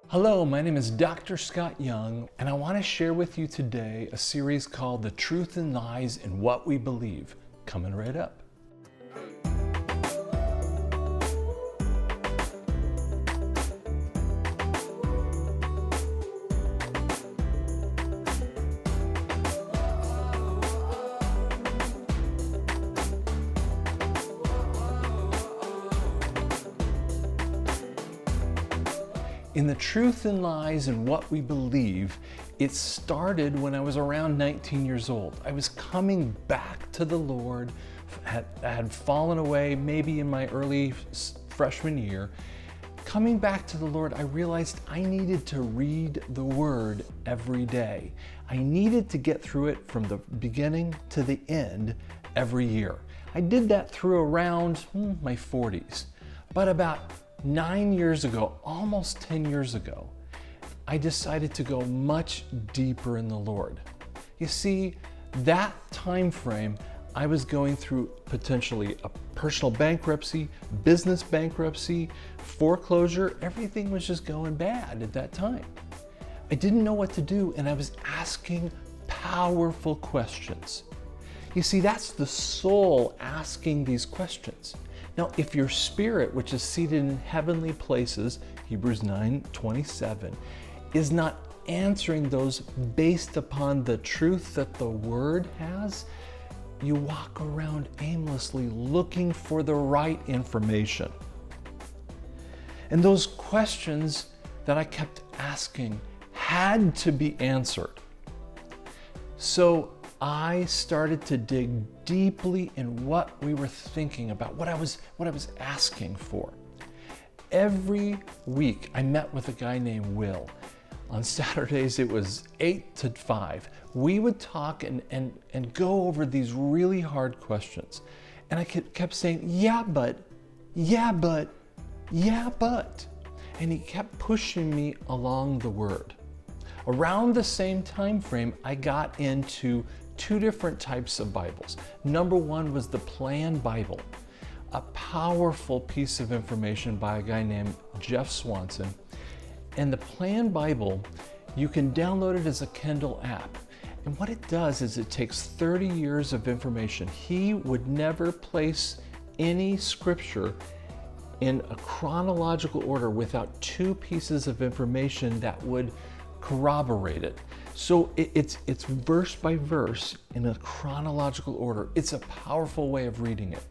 Hello, my name is Dr. Scott Young, and I want to share with you today a series called The Truth and Lies in What We Believe, coming right up. In The Truth and Lies in What We Believe, it started when I was around 19 years old. I was coming back to the Lord, I had fallen away maybe in my early freshman year. Coming back to the Lord, I realized I needed to read the Word every day. I needed to get through it from the beginning to the end every year. I did that through around my 40s, but about 9 years ago, almost 10 years ago, I decided to go much deeper in the Lord. You see, that time frame, I was going through potentially a personal bankruptcy, business bankruptcy, foreclosure. Everything was just going bad at that time. I didn't know what to do, and I was asking powerful questions. You see, that's the soul asking these questions. Now, if your spirit, which is seated in heavenly places, Hebrews 9:27, is not answering those based upon the truth that the Word has, you walk around aimlessly looking for the right information. And those questions that I kept asking had to be answered. So I started to dig deeply in what we were thinking about, what I was asking for. Every week I met with a guy named Will. On Saturdays it was 8 to 5. We would talk and go over these really hard questions. And I kept saying, yeah, but. And he kept pushing me along the Word. Around the same time frame, I got into two different types of Bibles. Number one was the Plan Bible, a powerful piece of information by a guy named Jeff Swanson. And the Plan Bible, you can download it as a Kindle app. And what it does is it takes 30 years of information. He would never place any scripture in a chronological order without two pieces of information that would corroborate it. So it's verse by verse in a chronological order. It's a powerful way of reading it.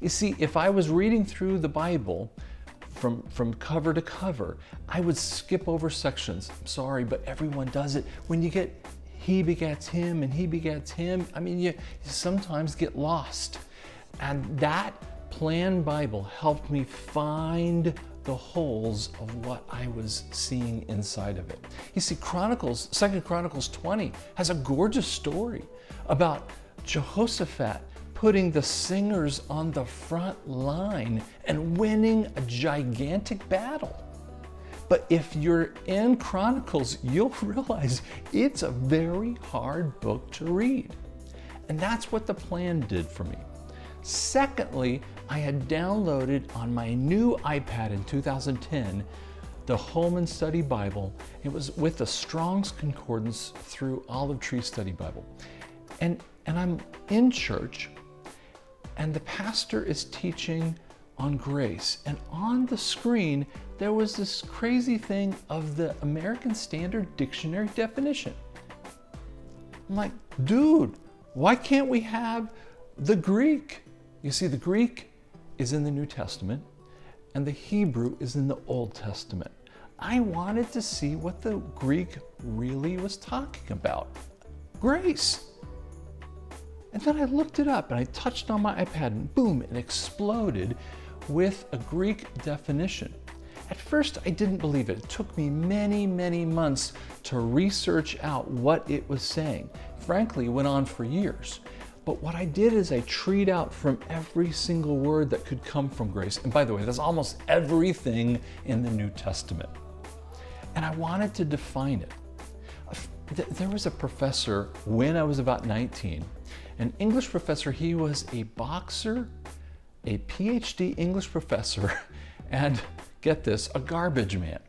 You see, if I was reading through the Bible from cover to cover, I would skip over sections. I'm sorry, but everyone does it. When you get he begets him and he begets him, I mean, you sometimes get lost. And that Plan Bible helped me find the holes of what I was seeing inside of it. You see, 2 Chronicles 20 has a gorgeous story about Jehoshaphat putting the singers on the front line and winning a gigantic battle. But if you're in Chronicles, you'll realize it's a very hard book to read. And that's what the Plan did for me. Secondly, I had downloaded on my new iPad in 2010 the Holman Study Bible. It was with the Strong's Concordance through Olive Tree Study Bible. And I'm in church, and the pastor is teaching on grace. And on the screen, there was this crazy thing of the American Standard Dictionary definition. I'm like, dude, why can't we have the Greek? You see, the Greek is in the New Testament and the Hebrew is in the Old Testament. I wanted to see what the Greek really was talking about. Grace. And then I looked it up and I touched on my iPad and boom, it exploded with a Greek definition. At first, I didn't believe it. It took me many, many months to research out what it was saying. Frankly, it went on for years. But what I did is I treed out from every single word that could come from grace. And by the way, that's almost everything in the New Testament. And I wanted to define it. There was a professor when I was about 19, an English professor. He was a boxer, a PhD English professor, and get this, a garbage man.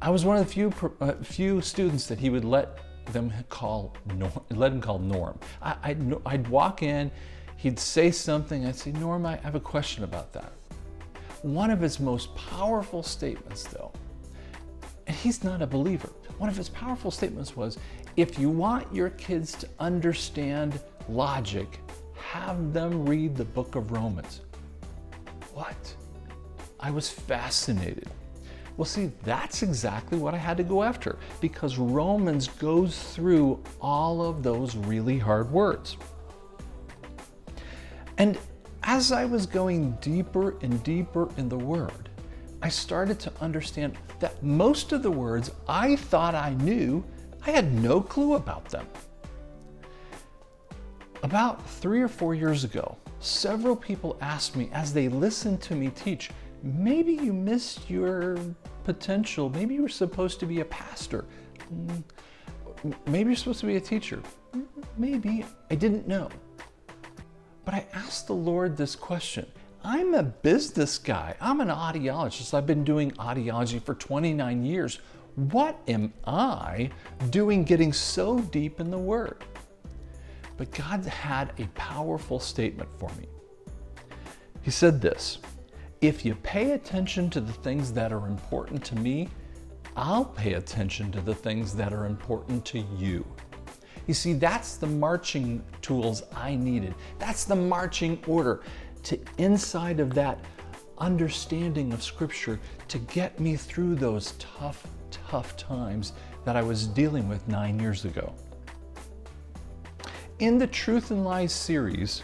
I was one of the few students that he would let him call Norm. I'd walk in, he'd say something, I'd say, Norm, I have a question about that. One of his most powerful statements, though, and he's not a believer, one of his powerful statements was, if you want your kids to understand logic, have them read the book of Romans. What? I was fascinated. Well, see, that's exactly what I had to go after, because Romans goes through all of those really hard words. And as I was going deeper and deeper in the Word, I started to understand that most of the words I thought I knew, I had no clue about them. About 3 or 4 years ago, several people asked me as they listened to me teach, maybe you missed your potential. Maybe you were supposed to be a pastor. Maybe you're supposed to be a teacher. Maybe. I didn't know. But I asked the Lord this question. I'm a business guy. I'm an audiologist. I've been doing audiology for 29 years. What am I doing getting so deep in the Word? But God had a powerful statement for me. He said this, if you pay attention to the things that are important to me, I'll pay attention to the things that are important to you. You see, that's the marching tools I needed. That's the marching order to inside of that understanding of Scripture to get me through those tough times that I was dealing with 9 years ago. In the Truth and Lies series,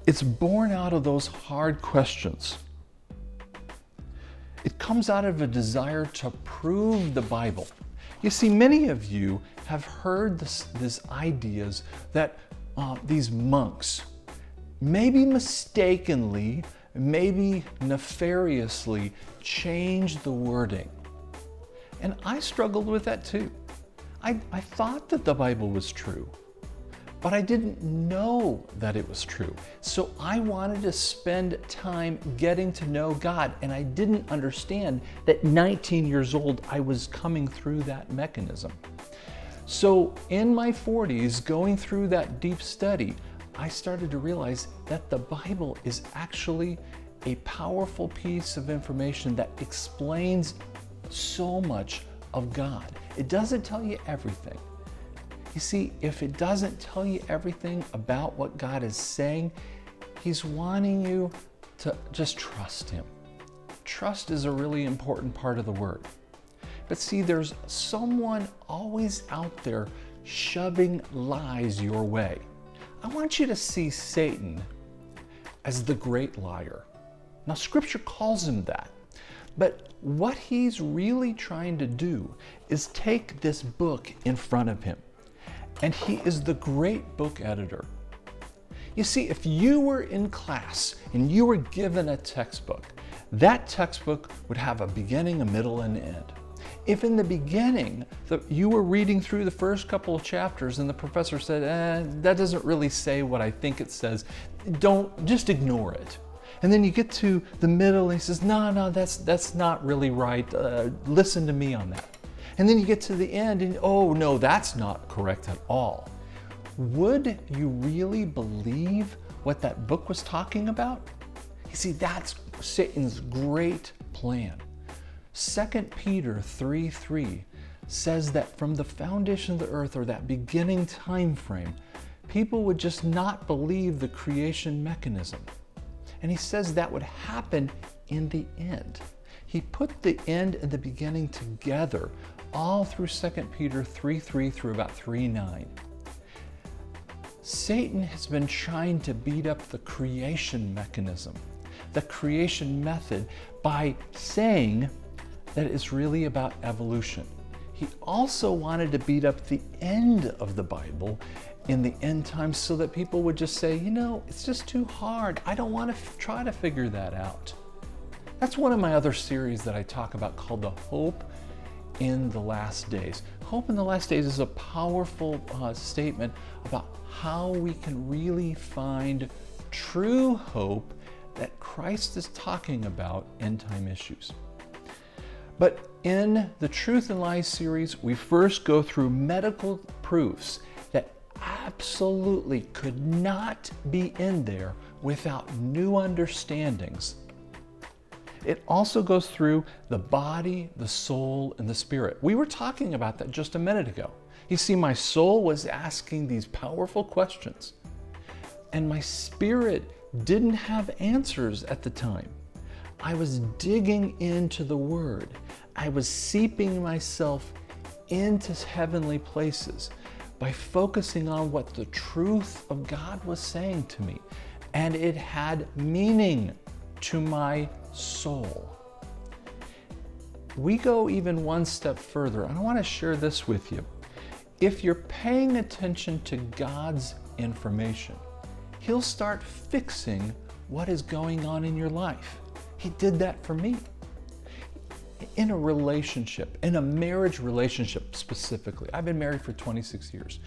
it's born out of those hard questions. It comes out of a desire to prove the Bible. You see, many of you have heard these ideas that these monks, maybe mistakenly, maybe nefariously, changed the wording. And I struggled with that too. I thought that the Bible was true, but I didn't know that it was true. So I wanted to spend time getting to know God, and I didn't understand that 19 years old, I was coming through that mechanism. So in my 40s, going through that deep study, I started to realize that the Bible is actually a powerful piece of information that explains so much of God. It doesn't tell you everything. You see, if it doesn't tell you everything about what God is saying, He's wanting you to just trust Him. Trust is a really important part of the Word. But see, there's someone always out there shoving lies your way. I want you to see Satan as the great liar. Now, Scripture calls him that. But what he's really trying to do is take this book in front of him. And he is the great book editor. You see, if you were in class and you were given a textbook, that textbook would have a beginning, a middle, and an end. If in the beginning you were reading through the first couple of chapters and the professor said, that doesn't really say what I think it says, just ignore it. And then you get to the middle and he says, no, that's not really right. Listen to me on that. And then you get to the end and, oh no, that's not correct at all. Would you really believe what that book was talking about? You see, that's Satan's great plan. 2 Peter 3:3 says that from the foundation of the earth, or that beginning time frame, people would just not believe the creation mechanism. And he says that would happen in the end. He put the end and the beginning together all through 2 Peter 3:3 through about 3:9. Satan has been trying to beat up the creation mechanism, the creation method, by saying that it's really about evolution. He also wanted to beat up the end of the Bible in the end times so that people would just say, it's just too hard. I don't want to try to figure that out. That's one of my other series that I talk about called The Hope in the Last Days. Hope in the Last Days is a powerful statement about how we can really find true hope that Christ is talking about end time issues. But in the Truth and Lies series, we first go through medical proofs that absolutely could not be in there without new understandings. It also goes through the body, the soul, and the spirit. We were talking about that just a minute ago. You see, my soul was asking these powerful questions, and my spirit didn't have answers at the time. I was digging into the Word. I was seeping myself into heavenly places by focusing on what the truth of God was saying to me, and it had meaning to my soul. We go even one step further, and I want to share this with you. If you're paying attention to God's information, He'll start fixing what is going on in your life. He did that for me. In a relationship, in a marriage relationship specifically, I've been married for 26 years.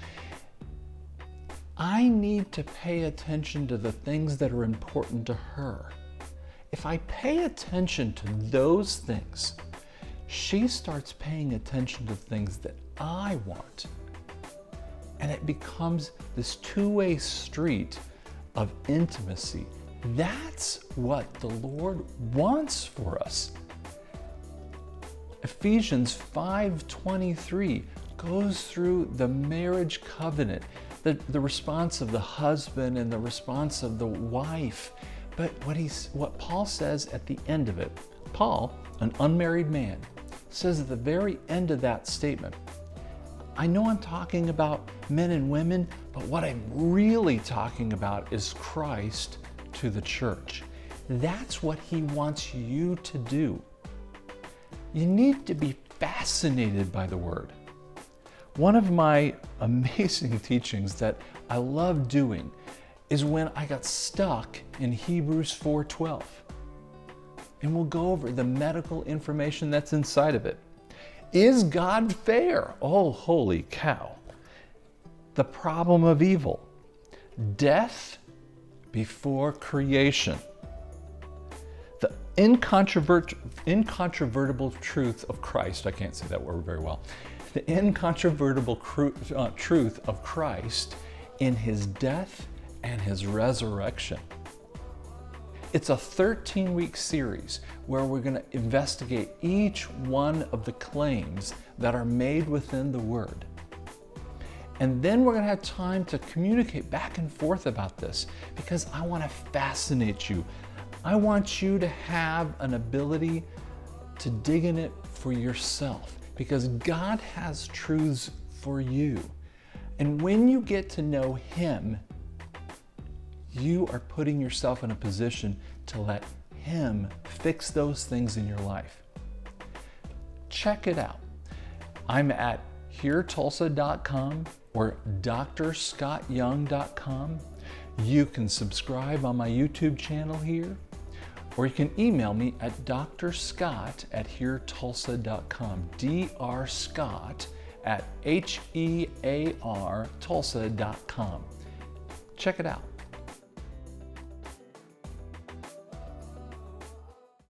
I need to pay attention to the things that are important to her. If I pay attention to those things, she starts paying attention to things that I want. And it becomes this two-way street of intimacy. That's what the Lord wants for us. Ephesians 5:23 goes through the marriage covenant, the response of the husband and the response of the wife. But what Paul says at the end of it, Paul, an unmarried man, says at the very end of that statement, I know I'm talking about men and women, but what I'm really talking about is Christ to the church. That's what He wants you to do. You need to be fascinated by the Word. One of my amazing teachings that I love doing is when I got stuck in Hebrews 4:12. And we'll go over the medical information that's inside of it. Is God fair? Oh, holy cow. The problem of evil. Death before creation. The incontrovertible truth of Christ. I can't say that word very well. The incontrovertible truth of Christ in His death and His resurrection. It's a 13-week series where we're going to investigate each one of the claims that are made within the Word. And then we're going to have time to communicate back and forth about this because I want to fascinate you. I want you to have an ability to dig in it for yourself because God has truths for you. And when you get to know Him, you are putting yourself in a position to let Him fix those things in your life. Check it out. I'm at heretulsa.com or drscottyoung.com. You can subscribe on my YouTube channel here, or you can email me at drscott@heretulsa.com, drscott@heartulsa.com. Check it out.